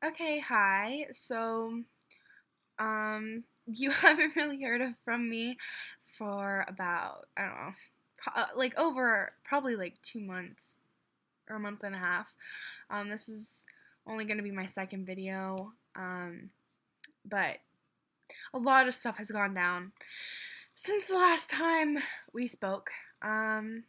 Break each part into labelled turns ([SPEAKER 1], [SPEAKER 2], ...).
[SPEAKER 1] Okay, hi. You haven't really heard of from me for about, I don't know, like over probably like 2 months or a month and a half. This is only going to be my second video, but a lot of stuff has gone down since the last time we spoke. Um,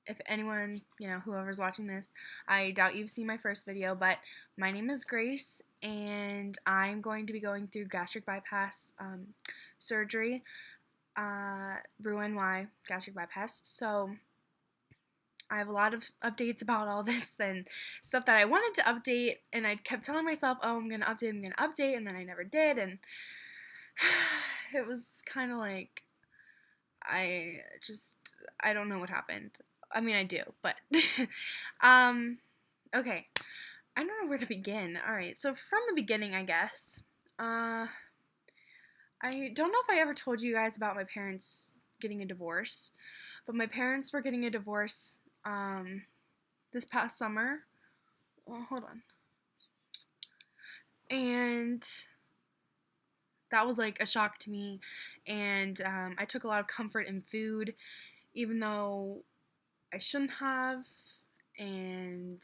[SPEAKER 1] if anyone, whoever's watching this, I doubt you've seen my first video, but my name is Grace, and I'm going to be going through gastric bypass surgery, Roux-en-Y gastric bypass. So I have a lot of updates about all this and stuff that I wanted to update, and I kept telling myself, oh, I'm gonna update, and then I never did, and it was kind of like I just I don't know what happened. I mean, I do, but um okay. I don't know where to begin. All right. So from the beginning, I guess. Uh I don't know if I ever told you guys about my parents getting a divorce, but my parents were getting a divorce this past summer. Well, hold on. And that was like a shock to me, and I took a lot of comfort in food even though I shouldn't have, and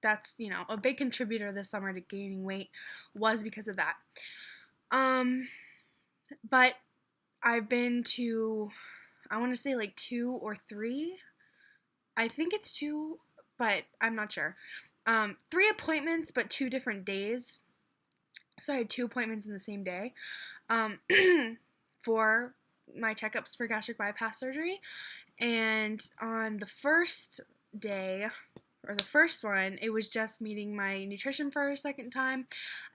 [SPEAKER 1] that's a big contributor this summer to gaining weight was because of that. Um, but I've been to, I want to say like two or three. I think it's two, but I'm not sure. Three appointments, but 2 different days. So I had 2 appointments in the same day for my checkups for gastric bypass surgery. And on the first day, or the first one, it was just meeting my nutrition for a second time.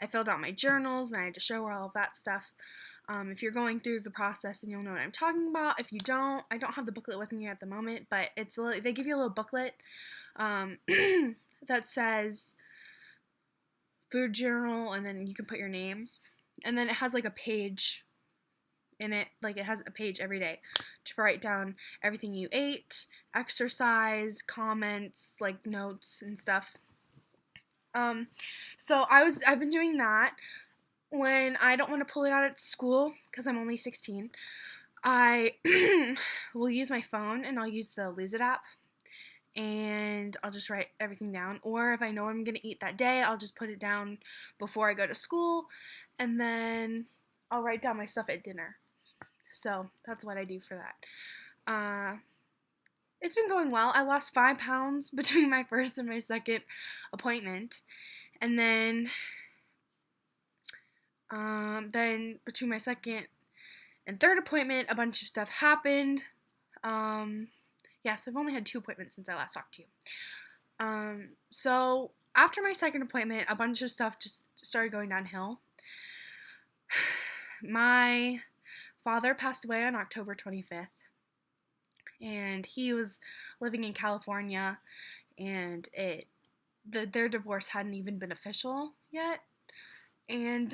[SPEAKER 1] I filled out my journals and I had to show her all of that stuff. If you're going through the process, and you'll know what I'm talking about. If you don't, I don't have the booklet with me at the moment, but they give you a little booklet um, that says food journal, and then you can put your name, and then it has like a page in it, like it has a page every day to write down everything you ate, exercise, comments, like notes and stuff. Um, so I've been doing that when I don't want to pull it out at school because I'm only 16. I will use my phone and I'll use the Lose It app and I'll just write everything down. Or if I know what I'm gonna eat that day, I'll just put it down before I go to school, and then I'll write down my stuff at dinner. So that's what I do for that. Uh, it's been going well. I lost 5 pounds between my first and my second appointment, and then between my second and third appointment, a bunch of stuff happened. Yeah, so I've only had 2 appointments since I last talked to you. So after my second appointment, a bunch of stuff just started going downhill. My father passed away on October 25th, and he was living in California, and their divorce hadn't even been official yet, and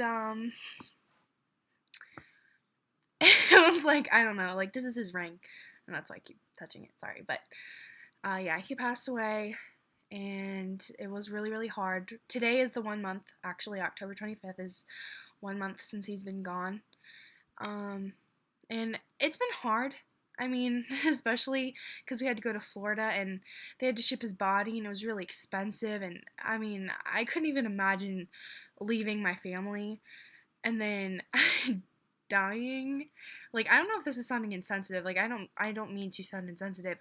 [SPEAKER 1] it was like, I don't know, like this is his ring, and that's why I keep touching it. Sorry, but yeah, he passed away, and it was really really hard. Today is the 1 month. Actually, October 25th is 1 month since he's been gone. And it's been hard. I mean, especially because we had to go to Florida and they had to ship his body and it was really expensive. And I mean, I couldn't even imagine leaving my family and then dying. Like, I don't know if this is sounding insensitive. Like, I don't mean to sound insensitive.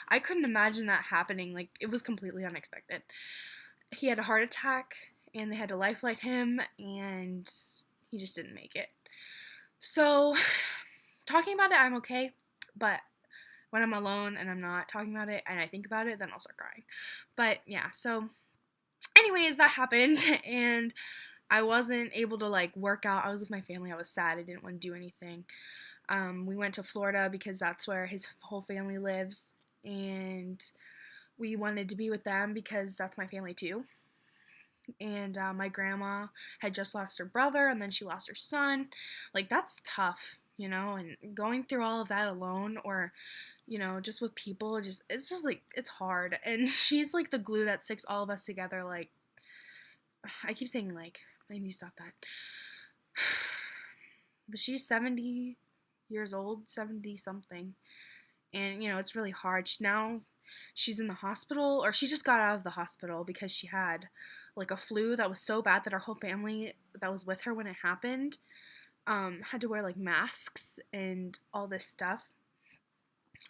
[SPEAKER 1] I couldn't imagine that happening. Like, it was completely unexpected. He had a heart attack and they had to lifeline him and he just didn't make it. So, talking about it, I'm okay, but when I'm alone and I'm not talking about it and I think about it, then I'll start crying. But yeah, so anyways, that happened and I wasn't able to like work out. I was with my family. I was sad. I didn't want to do anything. We went to Florida because that's where his whole family lives, and we wanted to be with them because that's my family too. And my grandma had just lost her brother and then she lost her son. Like, that's tough, and going through all of that alone, or just with people, it's just like it's hard. And she's like the glue that sticks all of us together. Like, I keep saying like, I need to stop that. But she's 70 years old, 70 something. And, it's really hard. Now she's in the hospital, or she just got out of the hospital because she had like a flu that was so bad that our whole family that was with her when it happened had to wear like masks and all this stuff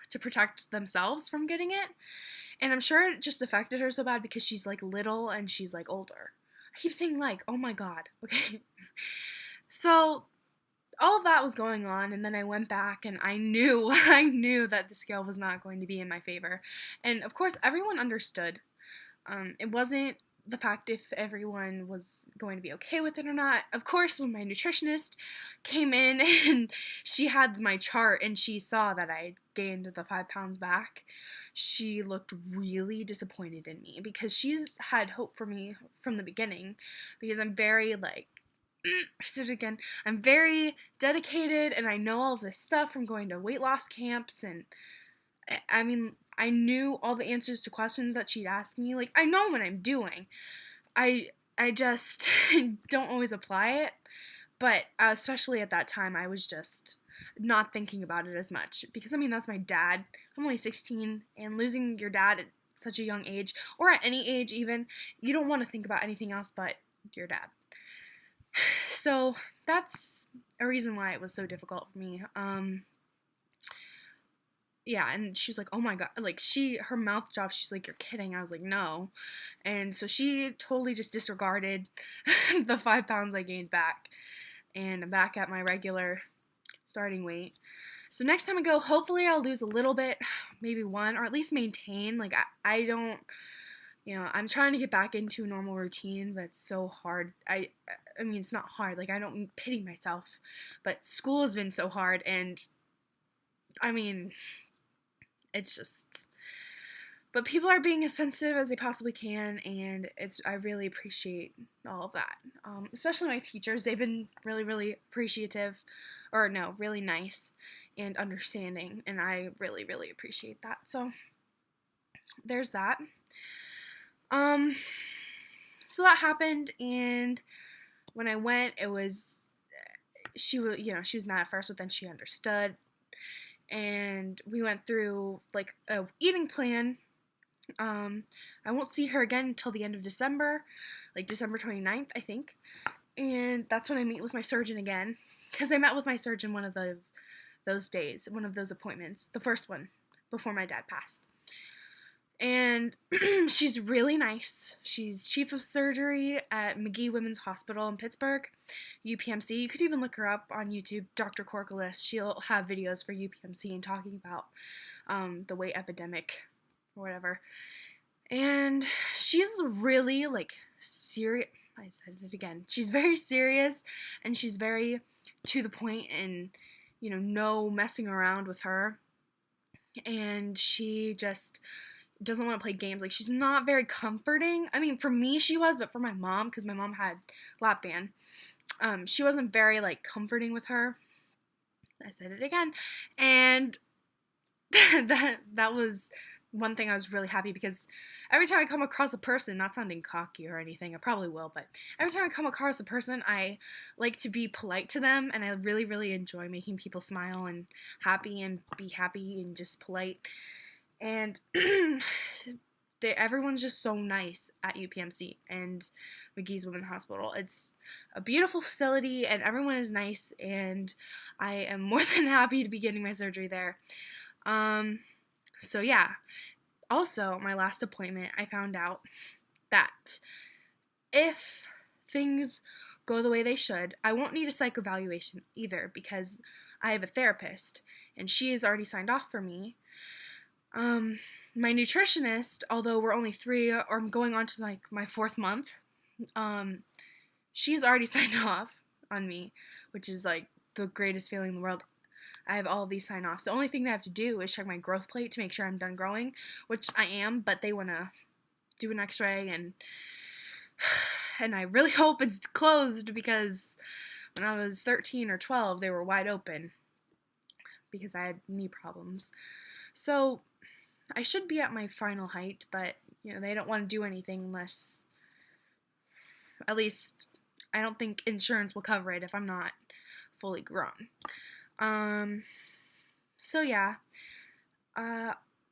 [SPEAKER 1] to protect themselves from getting it. And I'm sure it just affected her so bad because she's like little and she's like older. I keep saying like, oh my god. Okay. So all of that was going on, and then I went back and I knew I knew that the scale was not going to be in my favor. And of course everyone understood. It wasn't the fact if everyone was going to be okay with it or not. Of course, when my nutritionist came in and she had my chart and she saw that I gained the 5 pounds back, she looked really disappointed in me because she's had hope for me from the beginning, because I'm very like, again, I'm very dedicated and I know all of this stuff from going to weight loss camps, and I mean, I knew all the answers to questions that she'd ask me. Like, I know what I'm doing. I just don't always apply it. But especially at that time, I was just not thinking about it as much because I mean, that's my dad. I'm only 16, and losing your dad at such a young age, or at any age even, you don't want to think about anything else but your dad. So that's a reason why it was so difficult for me. Yeah, and she was like, oh my god, like her mouth dropped. She's like, you're kidding. I was like, no. And so she totally just disregarded the 5 pounds I gained back, and I'm back at my regular starting weight. So next time I go, hopefully I'll lose a little bit, maybe 1, or at least maintain. Like, I don't, I'm trying to get back into a normal routine, but it's so hard. I mean, it's not hard. Like, I don't pity myself, but school has been so hard, and I mean, it's just, but people are being as sensitive as they possibly can, and I really appreciate all of that. Especially my teachers. They've been really, really appreciative, or no, really nice and understanding, and I really, really appreciate that. So there's that. So that happened, and when I went, it was, she was mad at first, but then she understood, and we went through like a eating plan. I won't see her again until the end of December, like December 29th, I think, and that's when I meet with my surgeon again, because I met with my surgeon one of those days, one of those appointments, the first one before my dad passed. And she's really nice. She's chief of surgery at Magee Women's Hospital in Pittsburgh, UPMC. You could even look her up on YouTube, Dr. Corkelis. She'll have videos for UPMC and talking about the weight epidemic or whatever. And she's really like serious. I said it again. She's very serious, and she's very to the point, and no messing around with her. And she just doesn't want to play games. Like, she's not very comforting. I mean, for me she was, but for my mom, because my mom had lap band, she wasn't very like comforting with her. I said it again. And that was one thing I was really happy, because every time I come across a person, not sounding cocky or anything, I probably will, but every time I come across a person, I like to be polite to them, and I really, really enjoy making people smile and happy and be happy and just polite. And everyone's just so nice at UPMC and Magee's Women's Hospital. It's a beautiful facility, and everyone is nice, and I am more than happy to be getting my surgery there. So yeah. Also, my last appointment, I found out that if things go the way they should, I won't need a psych evaluation either, because I have a therapist, and she has already signed off for me. My nutritionist, although we're only 3, or I'm going on to like my 4th month, she's already signed off on me, which is like the greatest feeling in the world. I have all of these sign-offs. The only thing they have to do is check my growth plate to make sure I'm done growing, which I am, but they want to do an x-ray, and I really hope it's closed, because when I was 13 or 12, they were wide open because I had knee problems. So I should be at my final height, but they don't want to do anything unless At least I don't think insurance will cover it if I'm not fully grown. So yeah.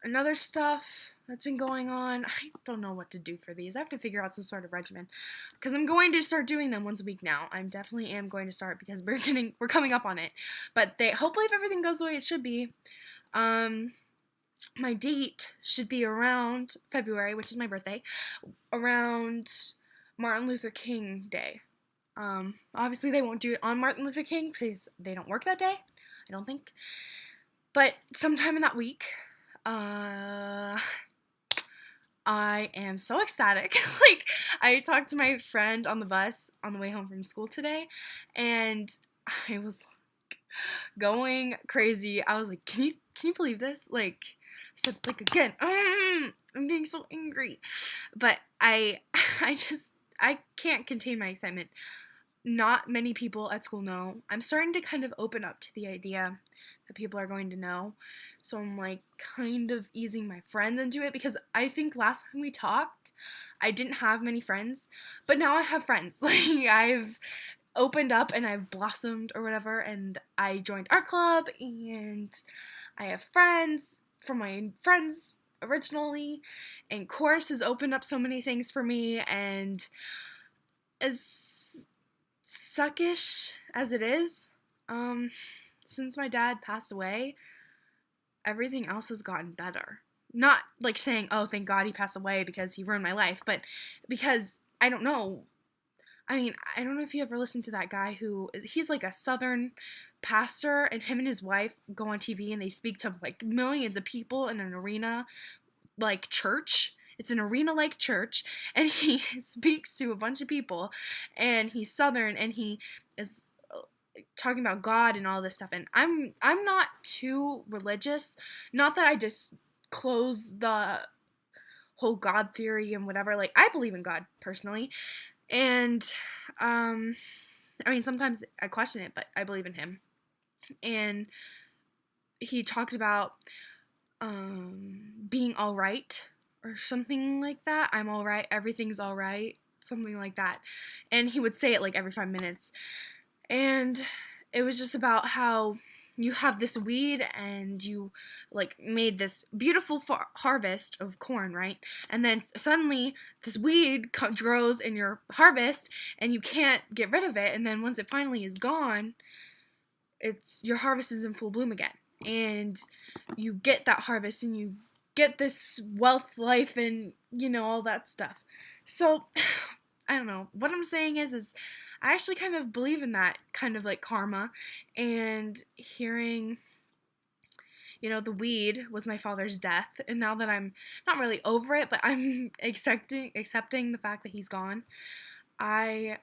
[SPEAKER 1] Another stuff that's been going on, I don't know what to do for these. I have to figure out some sort of regimen because I'm going to start doing them once a week now. I definitely am going to start because we're coming up on it. But hopefully if everything goes the way it should be, my date should be around February, which is my birthday, around Martin Luther King Day. Obviously they won't do it on Martin Luther King because they don't work that day, I don't think. But sometime in that week, I am so ecstatic. Like, I talked to my friend on the bus on the way home from school today, and I was like going crazy. I was like, can you believe this? Like, I said, like, again, I'm getting so angry. But I can't contain my excitement. Not many people at school know. I'm starting to kind of open up to the idea that people are going to know. So I'm like kind of easing my friends into it because I think last time we talked, I didn't have many friends, but now I have friends. Like, I've opened up and I've blossomed or whatever, and I joined art club and I have friends from my friends originally, and course has opened up so many things for me. And as suckish as it is, since my dad passed away, everything else has gotten better. Not like saying, oh, thank God he passed away because he ruined my life, but because, I don't know. I mean, I don't know if you ever listened to that guy he's like a Southern pastor, and him and his wife go on TV and they speak to like millions of people in an arena like church. It's an arena-like church, and he speaks to a bunch of people, and he's Southern, and he is talking about God and all this stuff. And I'm not too religious. Not that I just close the whole God theory and whatever. Like, I believe in God personally, and I mean, sometimes I question it, but I believe in him. And he talked about being all right or something like that. I'm all right. Everything's all right. Something like that. And he would say it like every 5 minutes. And it was just about how you have this weed and you like made this beautiful harvest of corn, right? And then suddenly this weed grows in your harvest and you can't get rid of it. And then once it finally is gone, your harvest is in full bloom again. And you get that harvest and you get this wealth life and, all that stuff. So, I don't know. What I'm saying is I actually kind of believe in that kind of like karma, and hearing, the weed was my father's death, and now that I'm not really over it, but I'm accepting the fact that he's gone, I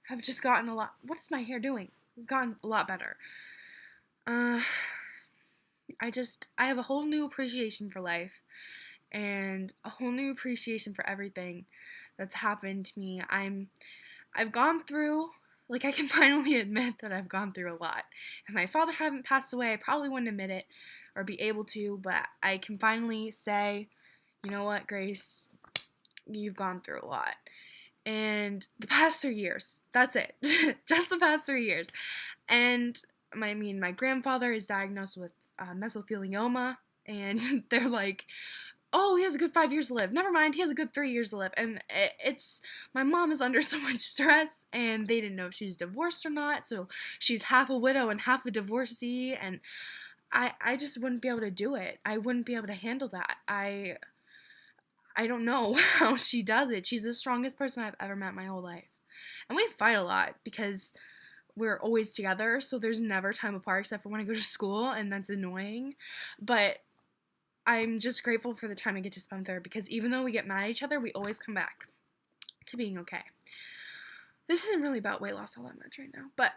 [SPEAKER 1] have just gotten a lot. What is my hair doing? It's gotten a lot better. I have a whole new appreciation for life, and a whole new appreciation for everything that's happened to me. I've gone through, like, I can finally admit that I've gone through a lot. If my father hadn't passed away, I probably wouldn't admit it or be able to, but I can finally say, you know what, Grace, you've gone through a lot. And the past 3 years, that's it. Just the past 3 years. And, my grandfather is diagnosed with mesothelioma, and they're like, oh, he has a good 5 years to live. Never mind, he has a good 3 years to live. And my mom is under so much stress, and they didn't know if she was divorced or not, so she's half a widow and half a divorcee, and I just wouldn't be able to do it. I wouldn't be able to handle that. I don't know how she does it. She's the strongest person I've ever met in my whole life. And we fight a lot because we're always together, so there's never time apart except for when I go to school, and that's annoying. But I'm just grateful for the time I get to spend with her, because even though we get mad at each other, we always come back to being okay. This isn't really about weight loss all that much right now, but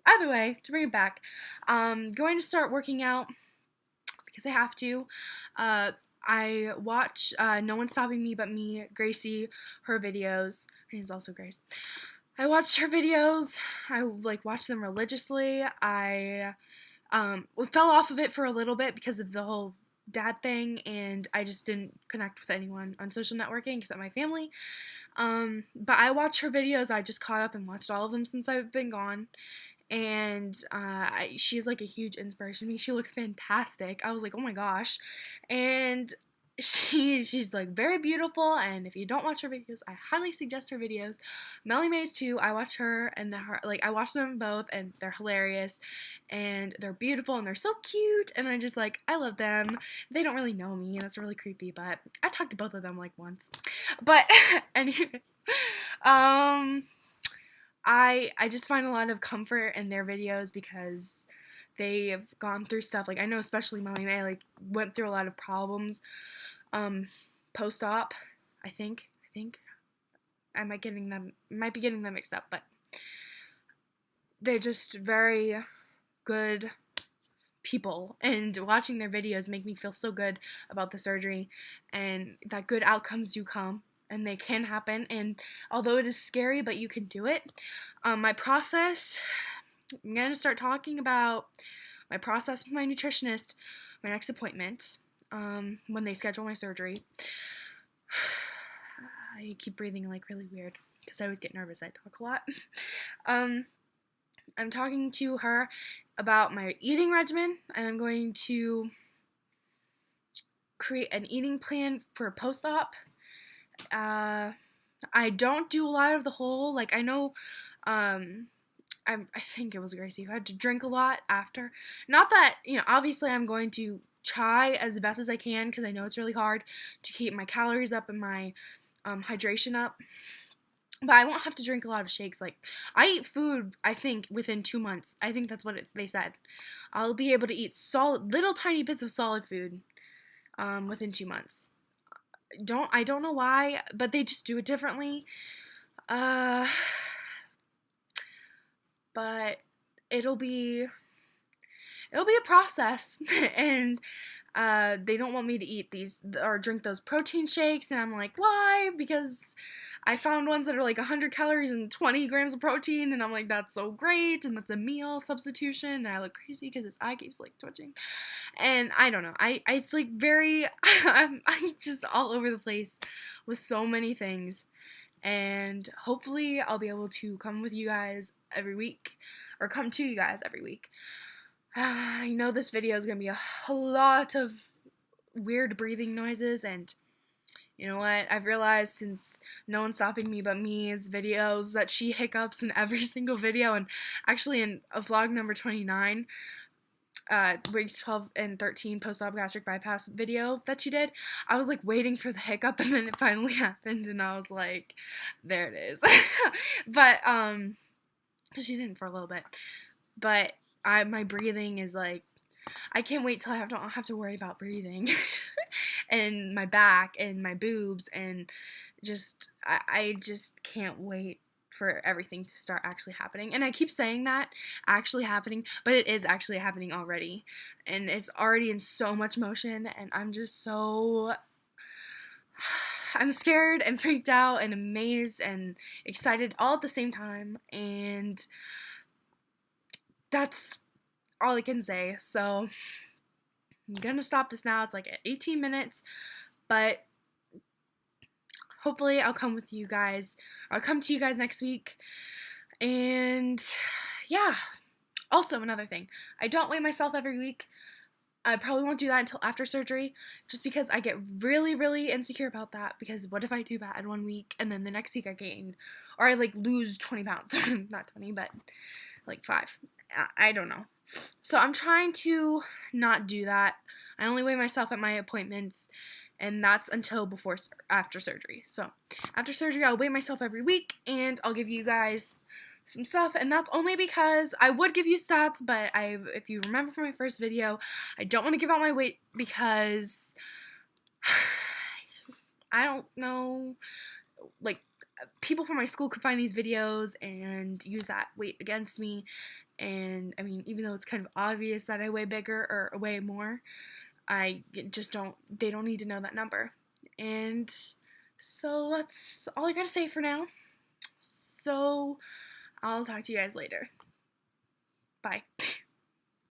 [SPEAKER 1] either way, to bring it back, going to start working out because I have to. I watch No One's Stopping Me But Me, Gracie, her videos. Her name's also Grace. I watched her videos. I watched them religiously. I fell off of it for a little bit because of the whole dad thing, and I just didn't connect with anyone on social networking except my family. But I watch her videos. I just caught up and watched all of them since I've been gone. And she's like a huge inspiration to me. She looks fantastic. I was like, oh my gosh. And she's like very beautiful, and if you don't watch her videos, I highly suggest her videos. Melly Mays too. I watch her, and I watch them both, and they're hilarious, and they're beautiful, and they're so cute, and I love them. They don't really know me, and that's really creepy, but I talked to both of them like once. But anyways, I just find a lot of comfort in their videos because they've gone through stuff. Like, I know especially Melly May, like, went through a lot of problems post-op. I think I might be getting them mixed up, but they're just very good people, and watching their videos make me feel so good about the surgery, and that good outcomes do come, and they can happen, and although it is scary, but you can do it. My process, I'm going to start talking about my process with my nutritionist, my next appointment, when they schedule my surgery. I keep breathing like really weird because I always get nervous. I talk a lot. I'm talking to her about my eating regimen, and I'm going to create an eating plan for post-op. I don't do a lot of the whole, like, I know, I think it was Gracie who had to drink a lot after. Not that, obviously I'm going to try as best as I can because I know it's really hard to keep my calories up and my hydration up. But I won't have to drink a lot of shakes. Like, I eat food, I think, within 2 months. I think that's what they said. I'll be able to eat little tiny bits of solid food within 2 months. I don't know why, but they just do it differently. But it'll be a process, and they don't want me to eat these or drink those protein shakes, and I'm like, why? Because I found ones that are like 100 calories and 20 grams of protein, and I'm like, that's so great, and that's a meal substitution, and I look crazy because his eye keeps like twitching, and I don't know, it's like very, I'm just all over the place with so many things, and hopefully I'll be able to come with you guys every week, or come to you guys every week. I know this video is going to be a lot of weird breathing noises, and you know what? I've realized since no one's stopping me but me's videos that she hiccups in every single video, and actually in a vlog number 29, weeks 12 and 13 post-op gastric bypass video that she did, I was like waiting for the hiccup, and then it finally happened, and I was like, there it is. But, because she didn't for a little bit, but my breathing is like, I can't wait till I don't have to worry about breathing. And my back and my boobs, and I just can't wait for everything to start actually happening. And I keep saying that, actually happening, but it is actually happening already. And it's already in so much motion, and I'm just so... I'm scared and freaked out and amazed and excited all at the same time, and that's all I can say. So I'm gonna stop this now. It's like at 18 minutes, but hopefully I'll come with you guys. I'll come to you guys next week. And yeah. Also, another thing, I don't weigh myself every week. I probably won't do that until after surgery, just because I get really, really insecure about that, because what if I do bad 1 week and then the next week I gain, or I like lose 20 pounds, not 20, but like 5. I don't know. So I'm trying to not do that. I only weigh myself at my appointments, and that's until after surgery. So after surgery, I'll weigh myself every week, and I'll give you guys some stuff, and that's only because I would give you stats, but if you remember from my first video, I don't want to give out my weight because I don't know, like, people from my school could find these videos and use that weight against me. And I mean, even though it's kind of obvious that I weigh bigger or weigh more, they don't need to know that number. And so that's all I gotta say for now. So I'll talk to you guys later. Bye.